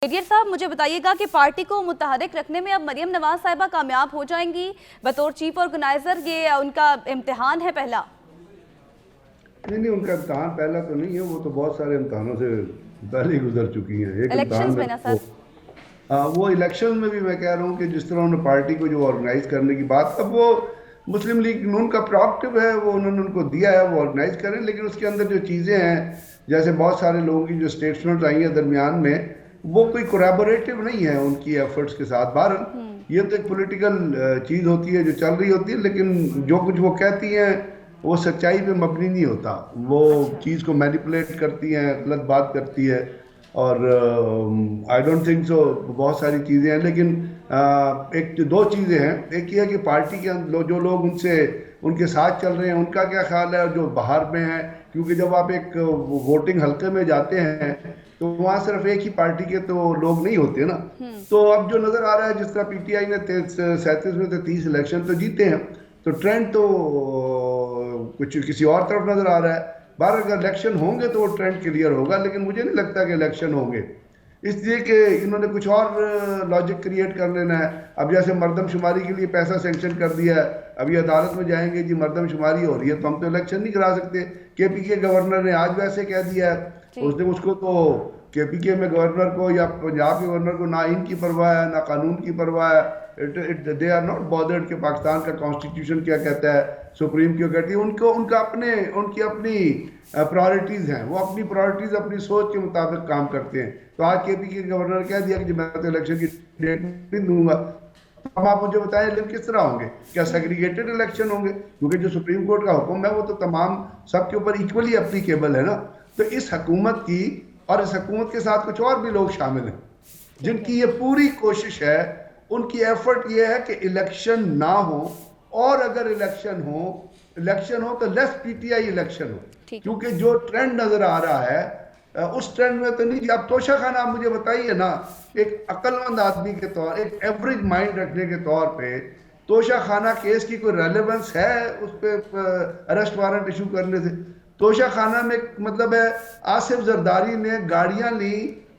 Brigadier साहब, मुझे बताइएगा कि पार्टी को मुतहरिक रखने में अब मरियम नवाज साहिबा कामयाब हो जाएंगी बतौर चीफ ऑर्गेनाइजर? ये उनका इम्तिहान है पहला? नहीं, उनका इम्तहान पहला तो नहीं है, वो तो बहुत सारे इम्तहानों से पहले ही गुजर चुकी हैं। एक इम्तहान में ना सर, वो इलेक्शन में भी मैं कह रहा हूँ कि जिस तरह उन्होंने पार्टी को जो ऑर्गेनाइज करने की बात, अब वो मुस्लिम लीग नून का प्रोएक्टिव है, वो उन्होंने उनको दिया है वो ऑर्गेनाइज करें, लेकिन उसके अंदर जो चीज़ें हैं, जैसे बहुत सारे लोगों की जो स्टेटमेंट आई है दरमियान में, वो कोई कोलैबोरेटिव नहीं है उनकी एफर्ट्स के साथ। बहरहाल ये तो एक पॉलिटिकल चीज़ होती है जो चल रही होती है, लेकिन जो कुछ वो कहती हैं वो सच्चाई पे मबनी नहीं होता। वो चीज़ को मैनिपुलेट करती हैं, गलत बात करती है, और आई डोंट थिंक सो। बहुत सारी चीज़ें हैं, लेकिन एक दो चीज़ें हैं। एक ये है कि पार्टी के जो लोग उनसे उनके साथ चल रहे हैं उनका क्या ख्याल है, और जो बाहर में है, क्योंकि जब आप एक वोटिंग हल्के में जाते हैं तो वहाँ सिर्फ एक ही पार्टी के तो लोग नहीं होते ना। तो अब जो नज़र आ रहा है, जिस तरह पीटीआई ने 37 में से 30 इलेक्शन तो जीते हैं, तो ट्रेंड तो कुछ किसी और तरफ नज़र आ रहा है। बाहर अगर इलेक्शन होंगे तो वो ट्रेंड क्लियर होगा, लेकिन मुझे नहीं लगता कि इलेक्शन होंगे, इसलिए कि इन्होंने कुछ और लॉजिक क्रिएट कर लेना है। अब जैसे मरदमशुमारी के लिए पैसा सेंक्शन कर दिया है, अभी अदालत में जाएंगे जी मरदमशुमारी हो रही है तो हम तो इलेक्शन नहीं करा सकते। केपीके गवर्नर ने आज वैसे कह दिया है, उसने उसको तो केपीके में गवर्नर को या पंजाब के गवर्नर को ना इनकी परवाह है ना कानून की परवाह है। दे आर नॉट बॉदर्ड कि पाकिस्तान का कॉन्स्टिट्यूशन क्या कहता है, सुप्रीम क्यों कहती है। उनकी अपनी प्रायोरिटीज़ हैं, वो अपनी प्रायोरिटीज़ अपनी सोच के मुताबिक काम करते हैं। तो आज केपीके गवर्नर कह दिया कि मैं तो इलेक्शन की डेट नहीं दूंगा। अब आप मुझे बताएं इलेक्शन किस तरह होंगे? क्या सेग्रीगेटेड इलेक्शन होंगे? क्योंकि जो सुप्रीम कोर्ट का हुक्म है वो तो तमाम सबके ऊपर इक्वली एप्लीकेबल है ना। तो इस हुकूमत की और इस हुकूमत के साथ कुछ और भी लोग शामिल हैं जिनकी ये पूरी कोशिश है, उनकी एफर्ट ये है कि इलेक्शन ना हो, और अगर इलेक्शन हो तो लेस पीटीआई इलेक्शन हो, क्योंकि जो ट्रेंड नजर आ रहा है उस ट्रेंड में तो नहीं। अब तोशा खाना, आप मुझे बताइए ना, एक अक्लमंद आदमी के तौर, एक एवरेज माइंड रखने के तौर पे, तोशा खाना केस की कोई रेलेवेंस है उस पर अरेस्ट वारंट इशू करने से? तोशा खाना में मतलब है आसिफ जरदारी ने गाड़ियां ली,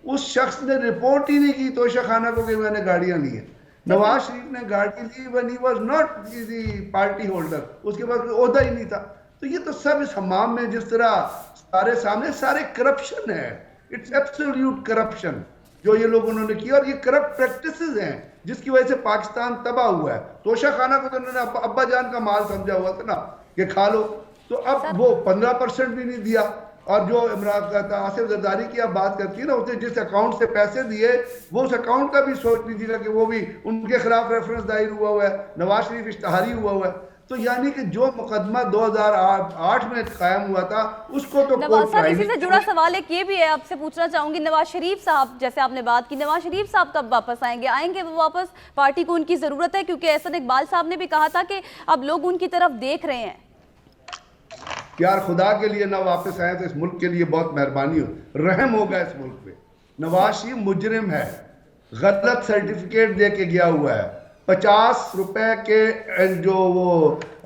उस शख्स ने रिपोर्ट ही नहीं की तोशा खाना को कि मैंने गाड़ियां ली हैं। नवाज शरीफ ने गाड़ी ली when he was not the party holder, उसके पास कोई ओहदा ही नहीं था। तो ये तो सब इस हमाम में जिस तरह सारे सामने सारे करप्शन है, इट्स एब्सोल्यूट करप्शन जो ये लोग उन्होंने किया, और ये करप्ट प्रैक्टिसेस हैं जिसकी वजह से पाकिस्तान तबाह हुआ है। तोशा खाना को तो उन्होंने अब्बा जान का माल समझा हुआ था ना कि खा लो, तो अब वो 15% भी नहीं दिया। और जो इमरान आसिफ जरदारी की आप बात करती है ना, उसने जिस अकाउंट से पैसे दिए वो उस अकाउंट का भी सोच लीजिए ना कि वो भी उनके खिलाफ रेफरेंस दायर हुआ है, नवाज शरीफ इश्तहारी हुआ है। तो यानी कि जो मुकदमा 2008 में कायम हुआ था उसको तो नवाज साहब, इसी से जुड़ा सवाल एक ये भी है, आपसे पूछना चाहूंगी, नवाज शरीफ साहब जैसे आपने बात की, नवाज शरीफ साहब कब वापस आएंगे वो वापस? पार्टी को उनकी जरूरत है, क्योंकि एहसन इकबाल साहब ने भी कहा था कि अब लोग उनकी तरफ देख रहे हैं। यार खुदा के लिए ना वापस आए तो इस मुल्क के लिए बहुत मेहरबानी हो, रहम होगा इस मुल्क पे। नवाज शरीफ मुजरिम है, गलत सर्टिफिकेट दे के गया हुआ है, 50 रुपए के जो वो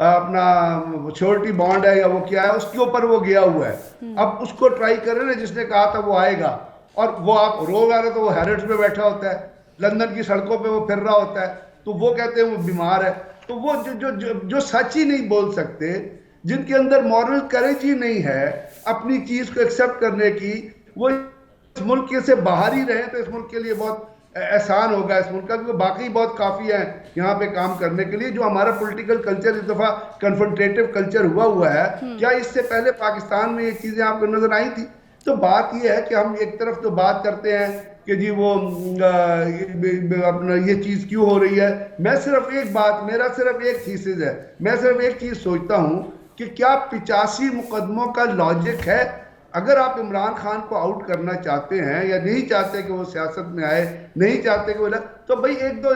अपना श्योरिटी बॉन्ड है या वो क्या है उसके ऊपर वो गया हुआ है। अब उसको ट्राई करें ना, जिसने कहा था वो आएगा, और वो आप रोज आ रहे तो वो हैरिट्स में बैठा होता है, लंदन की सड़कों पे वो फिर रहा होता है, तो वो कहते हैं वो बीमार है। तो वो जो सच ही नहीं बोल सकते, जिनके अंदर मॉरल करेज ही नहीं है अपनी चीज को एक्सेप्ट करने की, वो इस मुल्क से बाहर ही रहे तो इस मुल्क के लिए बहुत एहसान होगा इस मुल्क का, क्योंकि बाकी बहुत काफी है यहाँ पे काम करने के लिए। जो हमारा पॉलिटिकल कल्चर इस दफा कन्फ्रंटेटिव कल्चर हुआ है, क्या इससे पहले पाकिस्तान में ये चीजें आपको नजर आई थी? तो बात ये है कि हम एक तरफ तो बात करते हैं कि जी वो अपना ये चीज क्यों हो रही है। मैं सिर्फ एक बात, मेरा सिर्फ एक थीसिस है, मैं सिर्फ एक चीज सोचता हूं कि क्या 85 मुकदमों का लॉजिक है? अगर आप इमरान खान को आउट करना चाहते हैं या नहीं चाहते कि वो सियासत में आए, नहीं चाहते कि वो तो भाई एक दो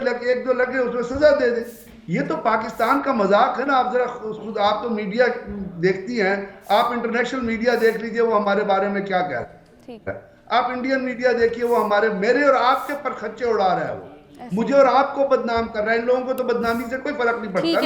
लगे उसमें सजा दे दे। ये तो पाकिस्तान का मजाक है ना। आप जरा खुद, आप तो मीडिया देखती हैं, आप इंटरनेशनल मीडिया देख लीजिए वो हमारे बारे में क्या कह रहा है, आप इंडियन मीडिया देखिए वो मेरे और आपके पर खच्चे उड़ा रहा है, वो मुझे और आपको बदनाम कर रहा है। इन लोगों को तो बदनामी से कोई फर्क नहीं पड़ता ना।